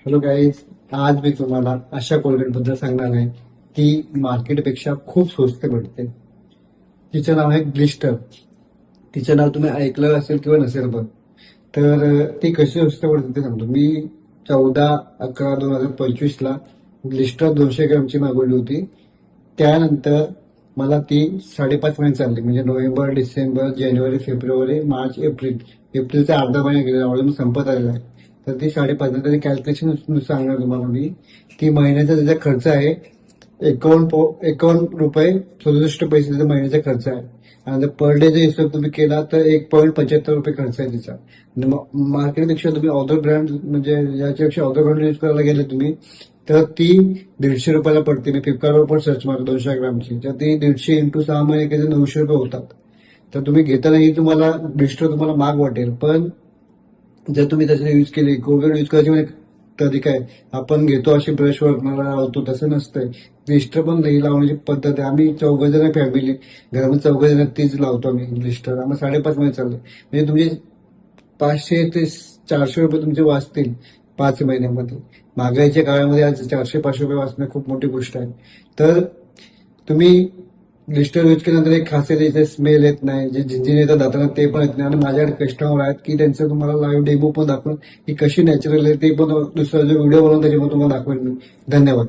Hello guys, आज मी तुम्हाला अशा कोलगेट बद्दल सांगणार आहे ती मार्केटपेक्षा खूप स्वस्त भेटते. तिचं नाव आहे ग्लिस्टर. तिचं नाव तुम्ही ऐकलं असेल किंवा नसेल पण. तर ती कशी स्वस्त पडते ते सांगतो मी. 14/11/2025 ग्लिस्टर 200 ग्रॅमची मागवली होती. त्यानंतर मला ती 5.5 महिने चालली, म्हणजे नोव्हेंबर, डिसेंबर, जानेवारी, फेब्रुवारी, मार्च, एप्रिलचा अर्धा महिना गेला, ऑलमोस्ट संपत आलेला आहे. तर ती 5.5 नंतर कॅल्क्युलेशन सांगणार तुम्हाला मी. ती महिन्याचा त्याचा खर्च आहे 51 रुपये 67 पैसे त्याचा महिन्याचा खर्च आहे. आणि जर पर डेचा हिशोब तुम्ही केला तर 1.75 रुपये खर्च आहे तिचा. मार्केटपेक्षा तुम्ही अदर ब्रँड, म्हणजे याच्यापेक्षा अदर ब्रँड यूज करायला गेले तुम्ही तर ती 150 रुपयाला पडते. मी फ्लिपकार्टवर पण सर्च मारतो 200 ग्रामची, तर ती 150 × 6 महिने केले 900 रुपये होतात. तर तुम्ही घेतानाही तुम्हाला डिस्टर तुम्हाला महाग वाटेल, पण जर तुम्ही त्याचे यूज केले, कोलगेट यूज करायची म्हणजे तरीका आहे. आपण घेतो अशी ब्रश वगैरे लावतो तसं नसतंय. ग्लिस्टर पण नाही लावण्याची पद्धत आहे. आम्ही 4 जण फॅमिली, घरामध्ये 4 जण तीच लावतो आम्ही ग्लिस्टर. आम्हाला 5.5 महिने चालले, म्हणजे तुमचे 500 ते 400 रुपये तुमचे वाचतील 5 महिन्यामध्ये. महागाईच्या काळामध्ये आज 400-500 रुपये वाचणं खूप मोठी गोष्ट आहे. तर तुम्ही ग्लिस्टर यूज केल्यानंतर एक खासियत याचे स्मेल येत नाही, जे झिंजिन येतात दातांना ते पण येत नाही. आणि माझ्याकडे कस्टमर आहेत की त्यांचं तुम्हाला लाईव्ह डेमो पण दाखवून की कशी नॅचरल आहे ते पण दुसरा जो व्हिडिओ बनवून त्याच्यामध्ये तुम्हाला दाखवेल मी. धन्यवाद.